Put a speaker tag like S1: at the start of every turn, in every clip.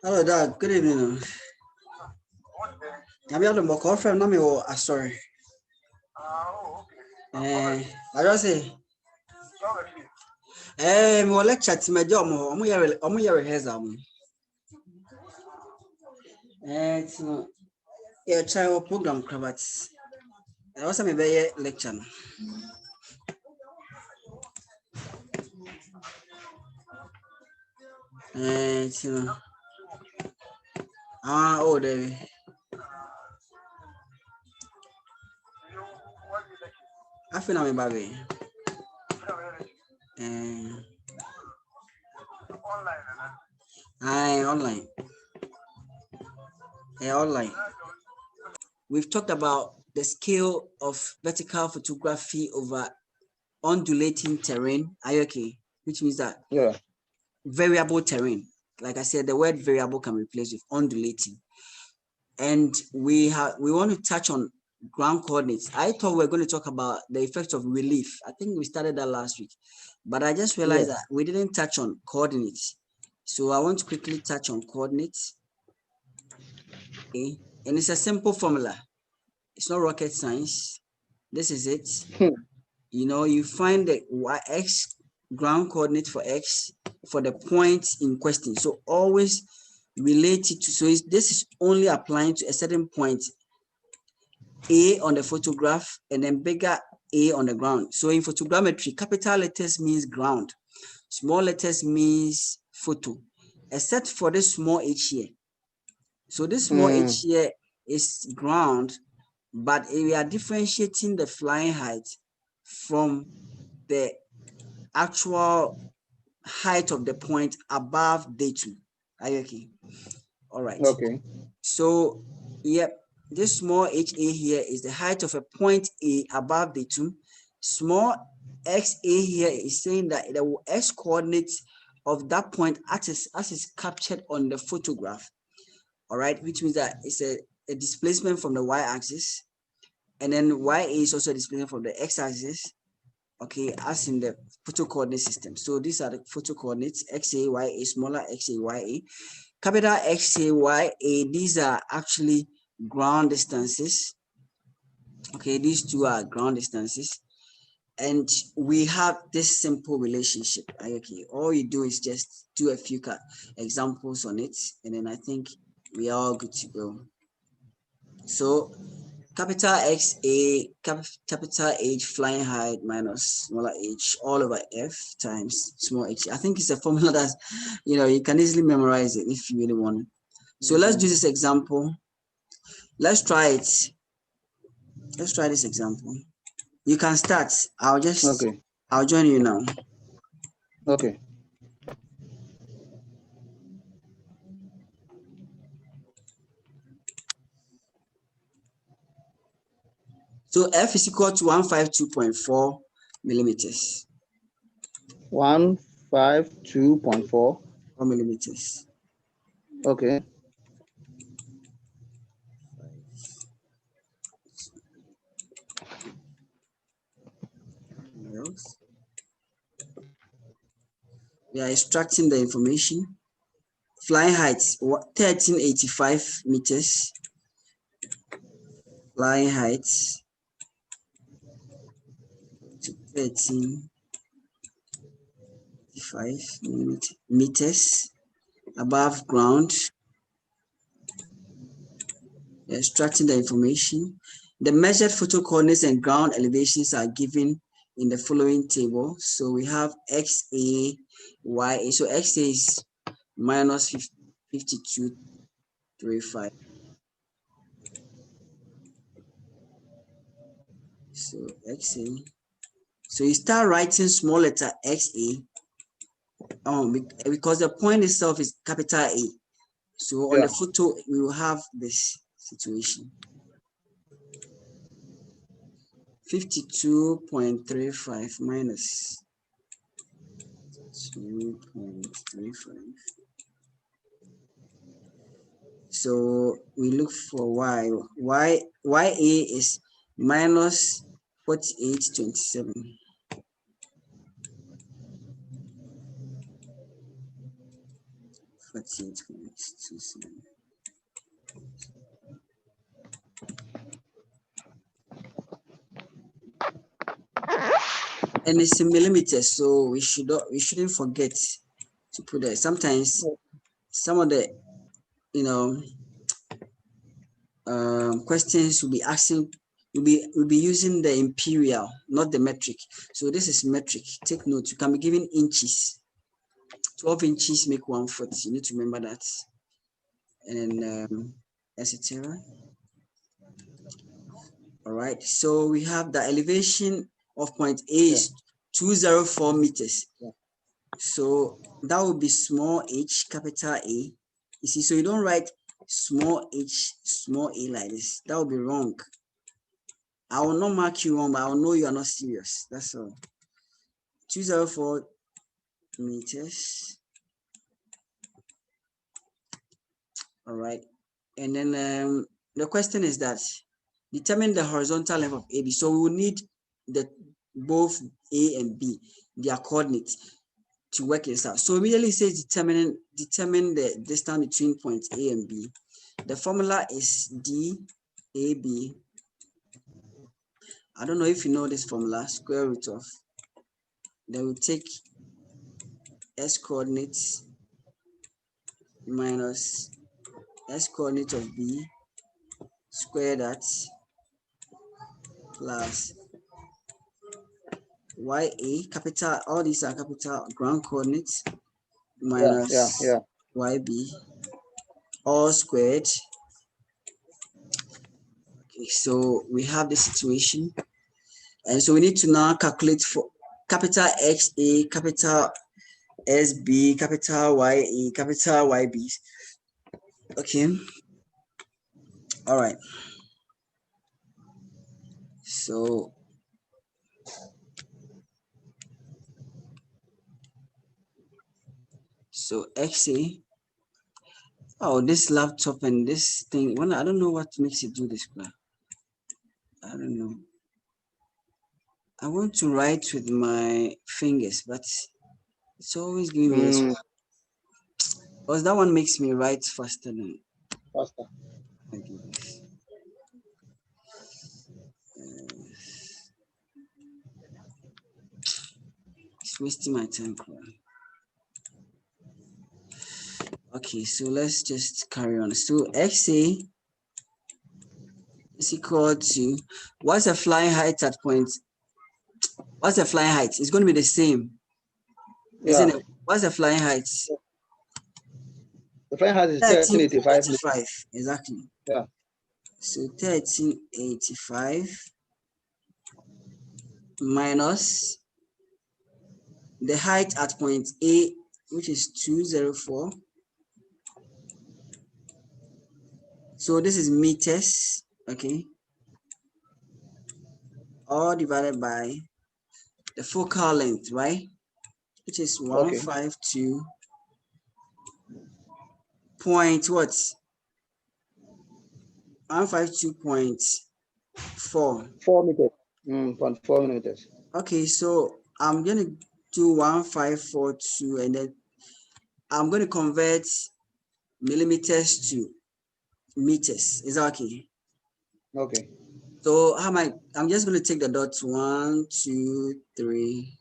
S1: Hello, Dad. Good evening. I'm here to call from Nami or sorry. I just say, more lecture to my job. I'm here rehearsal. It's no, yeah, child program cravats. I was a very lecture. It's no, oh, there. I feel I'm a baby. Online. Online. We've talked about the scale of vertical photography over undulating terrain. Are you okay? Which means that variable terrain. Like I said, the word variable can be replaced with undulating. And we want to touch on ground coordinates. I thought we were going to talk about the effects of relief. I think we started that last week, but I just realized that we didn't touch on coordinates. So I want to quickly touch on coordinates. Okay. And it's a simple formula. It's not rocket science. This is it. You know, you find the x ground coordinate for x for the point in question. So always relate it to, so this is only applying to a certain point A on the photograph and then bigger A on the ground. So in photogrammetry, capital letters means ground, small letters means photo, except for this small h here. So this small h here is ground, but we are differentiating the flying height from the actual height of the point above day2. Are you okay? All right.
S2: Okay.
S1: So, yep, this small HA here is the height of a point A above day2. Small XA here is saying that the x coordinates of that point as is captured on the photograph. All right, which means that it's a displacement from the y-axis, and then YA is also a displacement from the x-axis. Okay, as in the photo coordinate system. So these are the photo coordinates: XA, YA, smaller XA, YA. Capital XA, YA, these are actually ground distances. Okay, these two are ground distances. And we have this simple relationship. Okay, all you do is just do a few examples on it, and then I think we are all good to go. So capital XA, capital H flying height minus smaller h all over f times small h. I think it's a formula that, you know, you can easily memorize it if you really want. So let's do this example. Let's try it. Let's try this example. You can start. I'll join you now.
S2: Okay.
S1: So F is equal to 152.4 millimeters.
S2: 152.4
S1: millimeters.
S2: Okay. We are extracting the information. Flying height 1385 meters. Flying height to 1385 meters above ground. We are extracting the information. The measured photo coordinates and ground elevations are given in the following table. So we have XA, YA. So XA is minus 52.35. So XA. So you start writing small letter XA because the point itself is capital A. So on the photo, we will have this situation. 52.35 minus 2.35. So we look for YA is minus 4827. 4827. And it's in millimeters, so we shouldn't forget to put that. Sometimes some of the questions will be asking, will be using the imperial, not the metric. So this is metric. Take note. You can be given inches. 12 inches make 1 foot. You need to remember that. And etc. All right. So we have the elevation of point A is 204 meters. So that would be small h, capital A. You see, so you don't write small h, small a like this. That would be wrong. I will not mark you wrong, but I will know you are not serious. That's all. 204 meters. All right. And then the question is that determine the horizontal length of AB. So we will need both A and B, their coordinates, to work this out. So immediately it says determine the distance between points A and B. The formula is DAB. I don't know if you know this formula, square root of. Then we take S coordinates minus S coordinate of B, square that, plus YA, capital, all these are capital ground coordinates, minus YB, all squared. Okay, so we have the situation. And so we need to now calculate for capital XA, capital SB, capital YA, capital YB. Okay. All right. So XA. Oh, this laptop and this thing. Well, I don't know what makes it do this, but I don't know. I want to write with my fingers, but it's always giving me this. Because that one makes me write faster than faster. It's wasting my time. Okay, so let's just carry on. So XA is equal to, what's the flying height at point? What's the flying height? It's going to be the same, isn't it? What's the flying height?
S3: The flying height is 1385.
S2: Exactly.
S3: Yeah.
S2: So 1385 minus the height at point A, which is 204. So this is meters, okay? All divided by the focal length, right? Which is 152 point what? 152.4.
S3: 4 meters. 0.4 meters.
S2: Okay, so I'm gonna do 1542, and then I'm gonna convert millimeters to meters. Is that okay?
S3: Okay.
S2: So how am I'm just gonna take the dots. 1, 2, 3.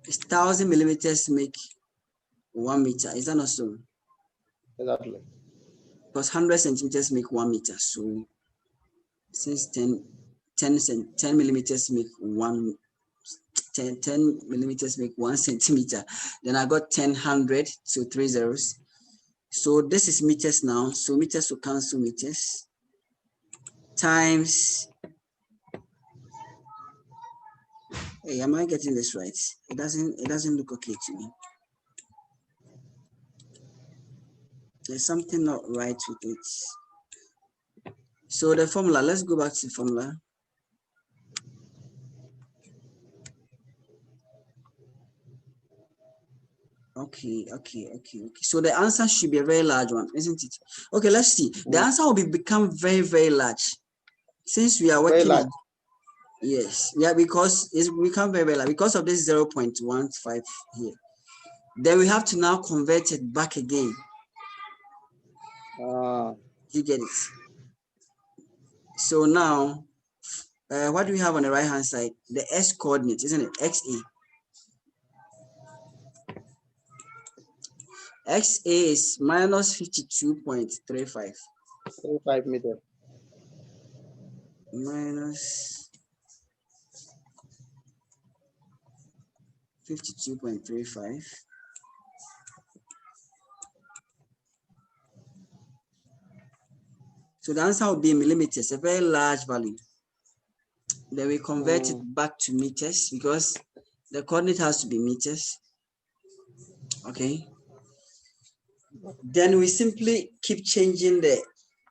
S2: 1,000 millimeters make 1 meter. Is that not so?
S3: Exactly.
S2: Because 100 centimeters make 1 meter. So since 10 millimeters make 10 millimeters make 1 centimeter, then I got 100, so 3 zeros. So this is meters now. So meters will cancel meters times. Hey, am I getting this right? It doesn't look okay to me. There's something not right with it. So the formula, let's go back to the formula. Okay. So the answer should be a very large one, isn't it? Okay, let's see. The answer will become very, very large. Since we are working on, Yes, yeah, because we can't very well because of this 0.15 here. Then we have to now convert it back again. You get it? So now, what do we have on the right hand side? The S coordinate, isn't it? XA. XA is minus 52.35.
S3: 35 meters.
S2: Minus 52.35. So the answer will be millimeters, a very large value. Then we convert it back to meters because the coordinate has to be meters. Okay. Then we simply keep changing the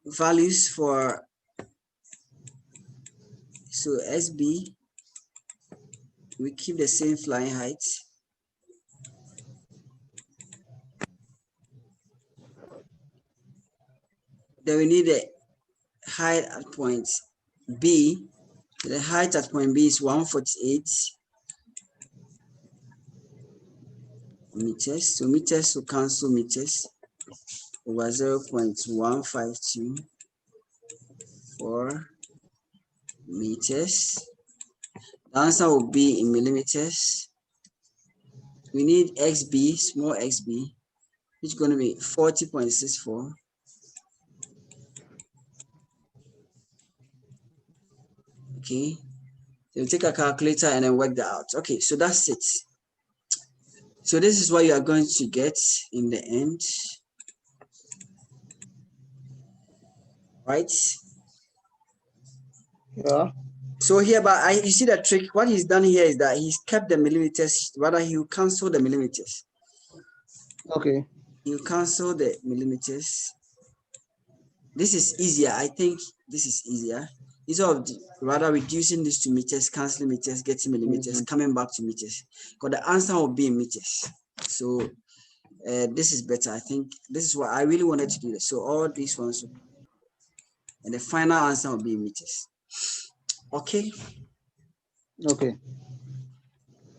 S2: values for, so SB, we keep the same flying height. Then we need the height at point B. The height at point B is 148 meters. So meters will cancel meters over 0.1524 meters. The answer will be in millimeters. We need XB, small xb, which is going to be 40.64. Okay, so take a calculator and then work that out. Okay, so that's it. So this is what you are going to get in the end, right?
S3: Yeah.
S2: So here, but you see the trick. What he's done here is that he's kept the millimeters. Rather, he will cancel the millimeters.
S3: Okay.
S2: You cancel the millimeters. This is easier. I think this is easier. Instead of rather reducing this to meters, canceling meters, getting millimeters, coming back to meters. Because the answer will be in meters. So this is better. I think this is what I really wanted to do. This. So all these ones, and the final answer will be in meters. Okay.
S3: Okay.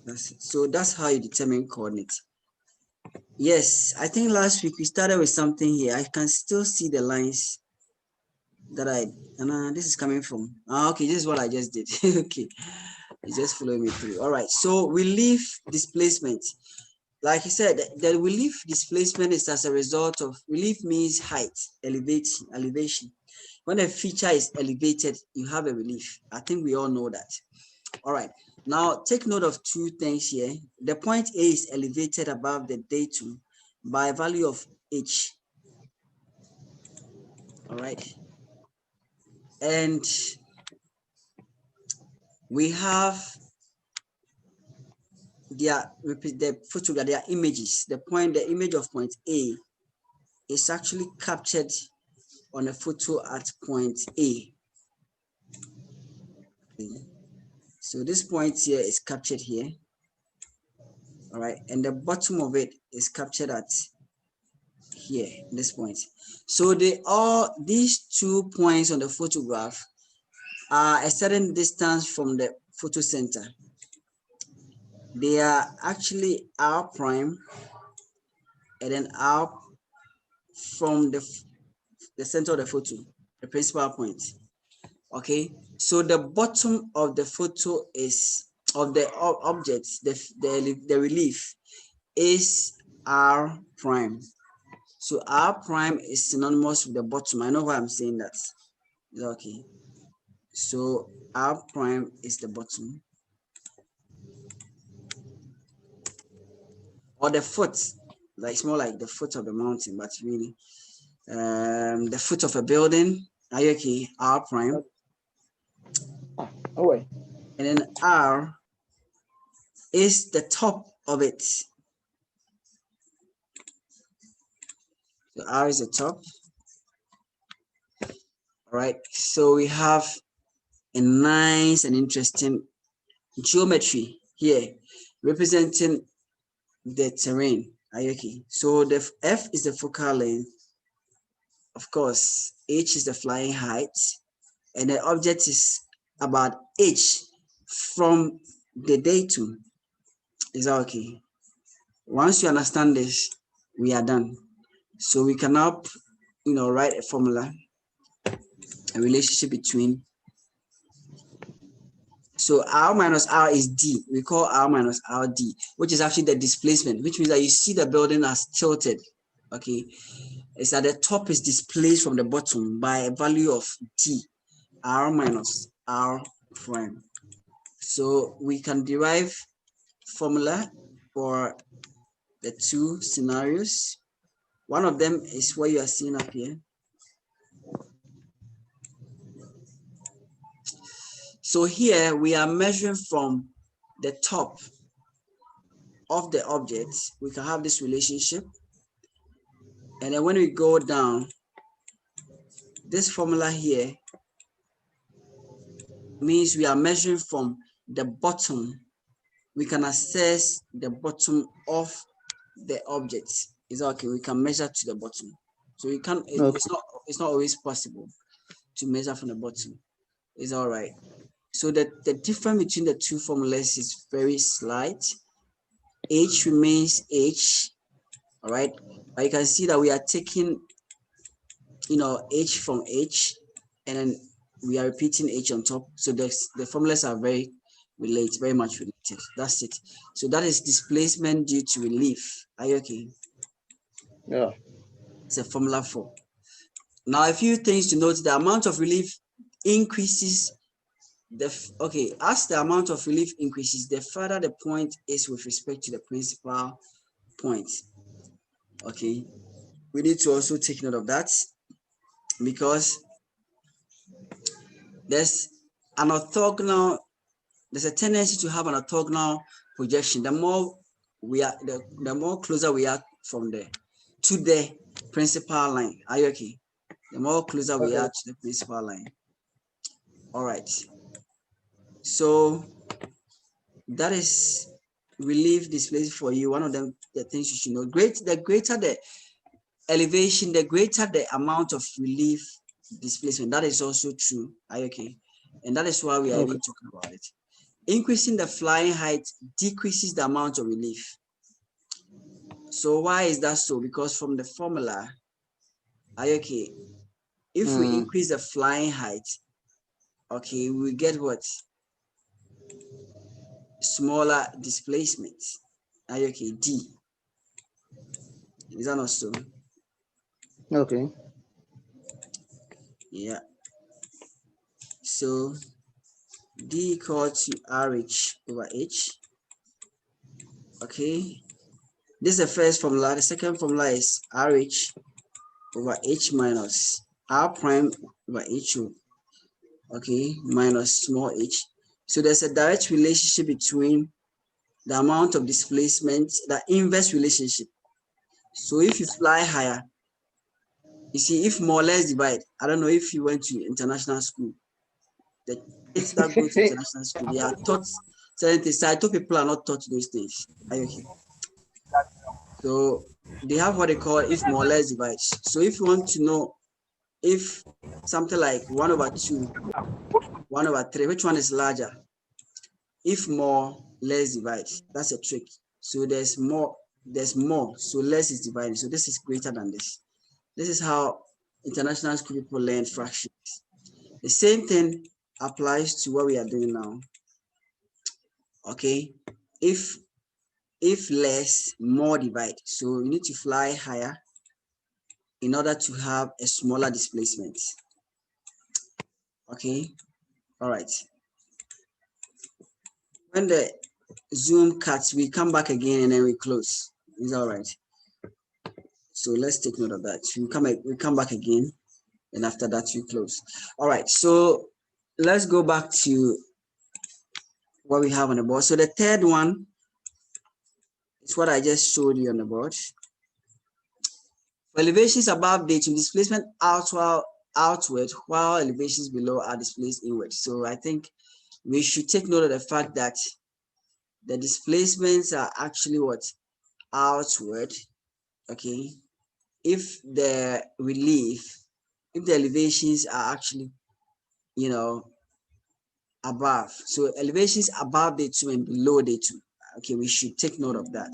S2: That's it. So that's how you determine coordinates. Yes, I think last week we started with something here. I can still see the lines that this is coming from. Okay, this is what I just did. Okay, you just follow me through. All right, so relief displacement. Like I said, the relief displacement is as a result of, relief means height, elevation. When a feature is elevated, you have a relief. I think we all know that. All right, now take note of two things here. The point A is elevated above the datum by a value of h. All right, and we have the photograph, their images. The image of point A is actually captured on a photo at point A. Okay. So this point here is captured here. All right, and the bottom of it is captured at here, this point. So these 2 points on the photograph are a certain distance from the photo center. They are actually R prime and then R from the center of the photo, the principal point. Okay, so the bottom of the photo is of the object, the relief is R prime. So R prime is synonymous with the bottom. I know why I'm saying that. Okay, so R prime is the bottom, or the foot, like it's more like the foot of the mountain, but really the foot of a building. Okay, R prime.
S3: Oh wait.
S2: And then R is the top of it. So R is the top. All right, so we have a nice and interesting geometry here representing the terrain. Okay, so the F is the focal length, of course, H is the flying height, and the object is about H from the datum. Is that okay? Once you understand this, we are done. So we can now, write a formula, a relationship between. So R minus R is D. We call R minus R D, which is actually the displacement, which means that you see the building as tilted. Okay, it's that the top is displaced from the bottom by a value of D, R minus R prime. So we can derive formula for the two scenarios. One of them is what you are seeing up here. So here we are measuring from the top of the object. We can have this relationship. And then when we go down, this formula here means we are measuring from the bottom. We can assess the bottom of the object. Is that okay? We can measure to the bottom. So you can, it's not always possible to measure from the bottom. Is all right. So the difference between the two formulas is very slight. H remains H, all right? But you can see that we are taking, H from H, and then we are repeating H on top. So the formulas are very much related. That's it. So that is displacement due to relief. Are you okay?
S3: Yeah.
S2: It's a formula for. Now, a few things to note: the amount of relief increases. As the amount of relief increases, the further the point is with respect to the principal point. Okay, we need to also take note of that, because there's a tendency to have an orthogonal projection. The more the more closer we are to the principal line. Are you okay? The more closer we are to the principal line. All right. So that is relief displacement for you. One of them, the things you should know. The greater the elevation, the greater the amount of relief displacement. That is also true. Are you okay? And that is why we are even talking about it. Increasing the flying height decreases the amount of relief. So why is that so? Because from the formula, are you okay? If we increase the flying height, okay, we get what? Smaller displacement. Are you okay? D. Is that not so?
S3: Okay.
S2: Yeah. So D equal to RH over H. Okay. This is the first formula. The second formula is RH over H minus R prime over HO. Okay, minus small h. So there's a direct relationship between the amount of displacement, the inverse relationship. So if you fly higher, you see, if more or less divide, I don't know if you went to international school, the kids that go to international school, they are taught certain things. So I told people are not taught those things. Are you okay? So they have what they call if more or less divide. So if you want to know if something like 1/2, 1/3, which one is larger? If more, less divide. That's a trick. So there's more, so less is divided. So this is greater than this. This is how international school people learn fractions. The same thing applies to what we are doing now. Okay, if less, more divide. So you need to fly higher in order to have a smaller displacement. Okay, all right. When the zoom cuts, we come back again and then we close. Is all right. So let's take note of that. We come back again, and after that we close. All right. So let's go back to what we have on the board. So the third one is what I just showed you on the board. For elevations above datum, displacement outward, while elevations below are displaced inward. So I think we should take note of the fact that the displacements are actually what? Outward. Okay. If the elevations are actually, above. So elevations above day 2 and below day 2. Okay, we should take note of that.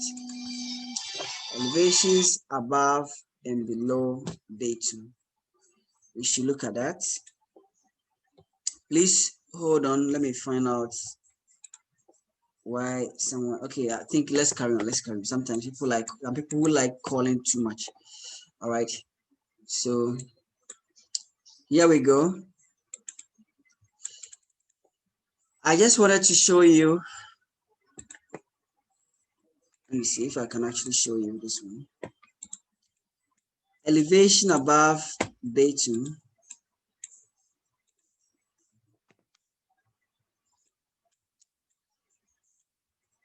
S2: Elevations above and below day 2. We should look at that. Please hold on. Let me find out why someone. Okay, I think let's carry on. Let's carry on. Sometimes people who like calling too much. All right. So here we go. I just wanted to show you. Let me see if I can actually show you this one. Elevation above day 2.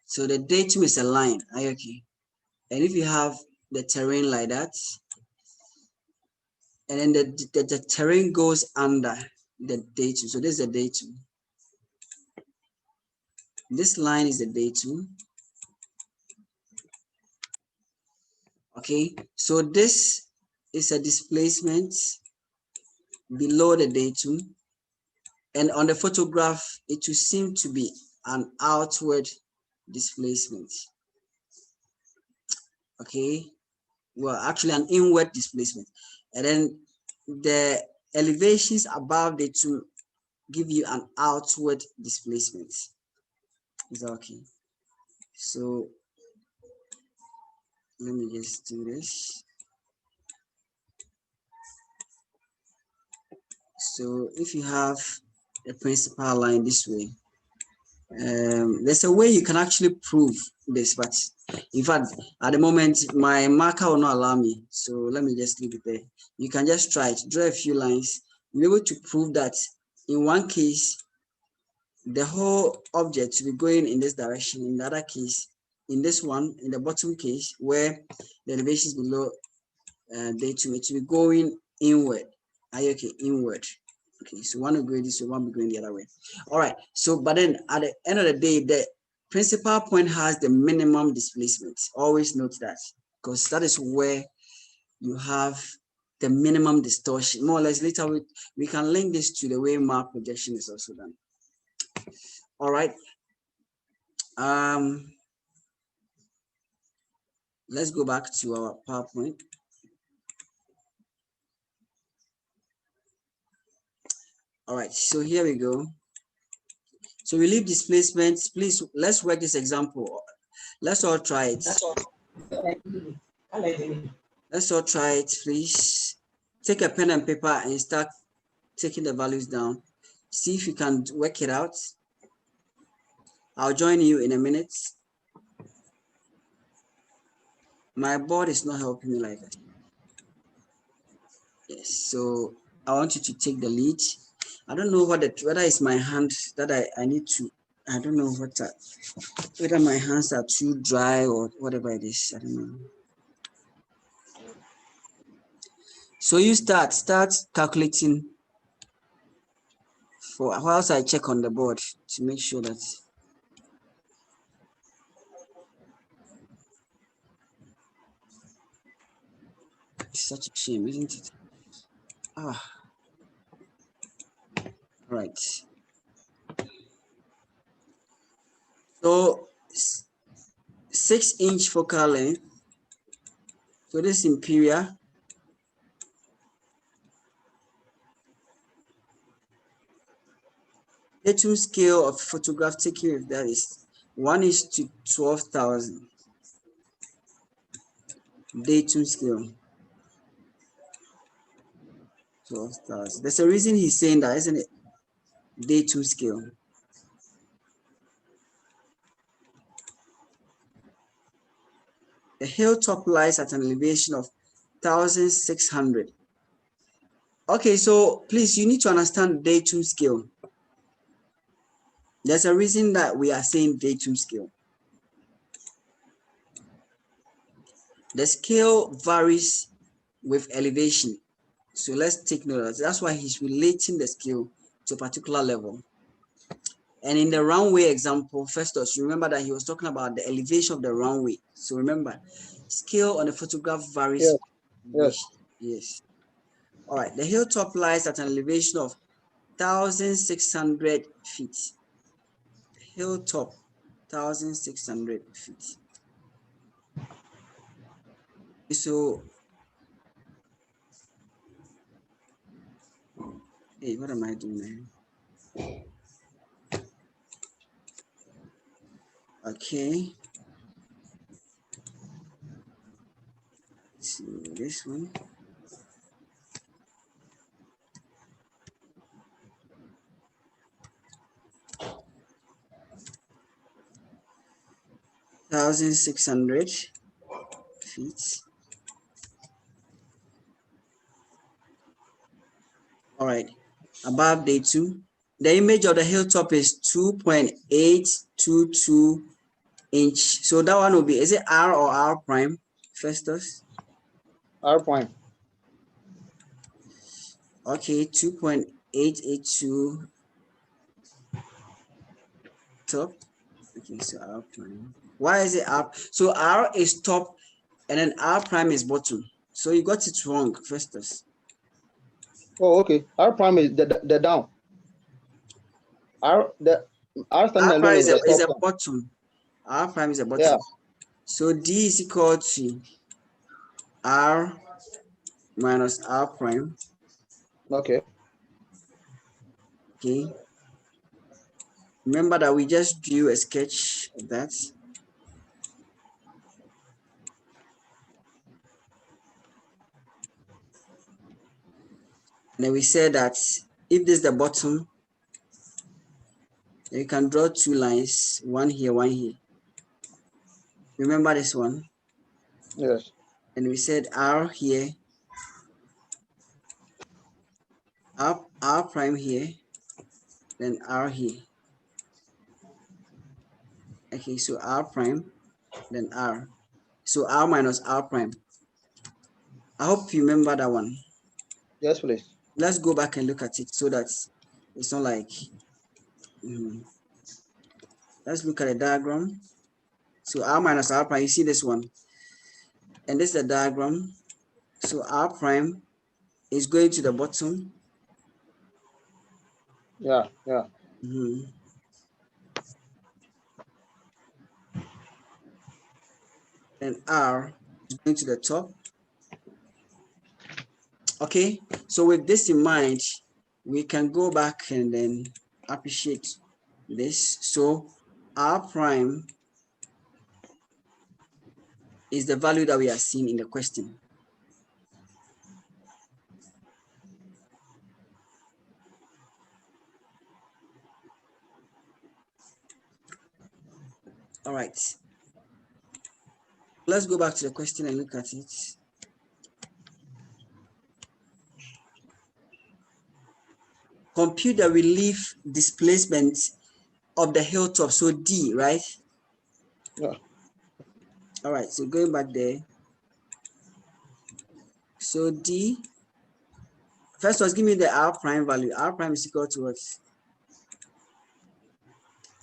S2: So the day 2 is a line. Are you okay? And if you have the terrain like that, and then the terrain goes under the day 2. So this is the day 2. This line is the day 2. Okay, so this is a displacement below the day 2. And on the photograph, it will seem to be an outward displacement. Okay, well, actually an inward displacement. And then the elevations above the 2 give you an outward displacement. Is that okay? So let me just do this. So if you have a principal line this way, there's a way you can actually prove this, but in fact, at the moment, my marker will not allow me. So let me just leave it there. You can just try it, draw a few lines. You'll be able to prove that in one case, the whole object will be going in this direction. In the other case, in this one, in the bottom case, where the elevation is below day 2, it will be going inward. Are you okay? Inward. Okay, so one will go this way, one will go in the other way. All right, so but then at the end of the day, the principal point has the minimum displacement. Always note that, because that is where you have the minimum distortion. More or less later we can link this to the way map projection is also done. All right. Let's go back to our PowerPoint. All right, so here we go. So we leave displacements. Please, let's work this example. Let's all try it. Let's all try it, please. Take a pen and paper and start taking the values down. See if you can work it out. I'll join you in a minute. My board is not helping me like that. Yes, so I want you to take the lead. I don't know whether it's my hand that I need to. I don't know whether my hands are too dry or whatever it is. I don't know. So you start calculating for whilst I check on the board to make sure that it's such a shame, isn't it? Right. So 6-inch focal length. So this is imperial. Datum scale of photograph taken with that is 1:12,000. Datum scale 12,000. There's a reason he's saying that, isn't it? Datum scale. The hilltop lies at an elevation of 1,600. Okay, so please, you need to understand datum scale. There's a reason that we are saying datum scale. The scale varies with elevation. So let's take note of that. That's why he's relating the scale to a particular level. And in the runway example, first of all, remember that he was talking about the elevation of the runway. So remember, scale on the photograph varies. Yes. All right. The hilltop lies at an elevation of 1,600 feet. hilltop, 1,600 feet. So, hey, what am I doing now? Okay. So this one. $1,600 feet. All right. Above day 2, the image of the hilltop is 2.822 inch. So that one will be, is it R or R prime, Festus?
S3: R prime.
S2: Okay, 2.882 top. Okay, so R prime. Why is it R? So R is top and then R prime is bottom. So you got it wrong, Festus.
S3: Oh, okay. R prime is the down. R standing alone is the
S2: is a
S3: top.
S2: bottom. R prime is a bottom.
S3: Yeah.
S2: So D is equal to R minus R prime.
S3: Okay.
S2: Okay. Remember that we just drew a sketch of that. And then we said that if this is the bottom, you can draw 2 lines, one here, one here. Remember this one?
S3: Yes.
S2: And we said R here, R prime here, then R here. Okay, so R prime, then R. So R minus R prime. I hope you remember that one.
S3: Yes, please.
S2: Let's go back and look at it so that it's not like, let's look at the diagram. So R minus R prime, you see this one. And this is the diagram. So R prime is going to the bottom.
S3: Yeah, yeah.
S2: And R is going to the top. Okay, so with this in mind, we can go back and then appreciate this. So R prime is the value that we are seeing in the question. All right. Let's go back to the question and look at it. Compute the relief displacement of the hilltop. So D, right?
S3: Yeah.
S2: All right, so going back there. So D, first was give me the R prime value. R prime is equal to what?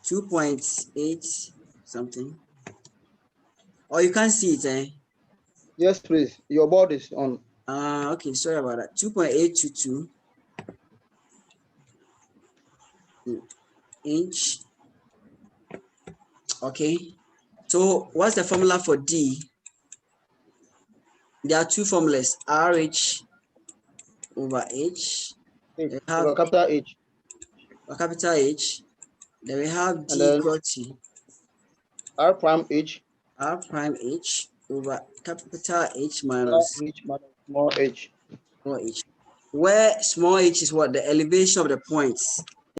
S2: 2.8 something. Or you can't see it, eh?
S3: Yes, please. Your board is on.
S2: Okay, sorry about that. 2.822 inch. Okay. So what's the formula for D? There are 2 formulas, RH over H.
S3: H,
S2: We have
S3: over capital H.
S2: capital H. Then we have
S3: And
S2: D
S3: then
S2: equal to
S3: R prime H.
S2: R prime H over capital H
S3: Small
S2: minus
S3: H minus small h.
S2: small h. Where small h is what? The elevation of the points.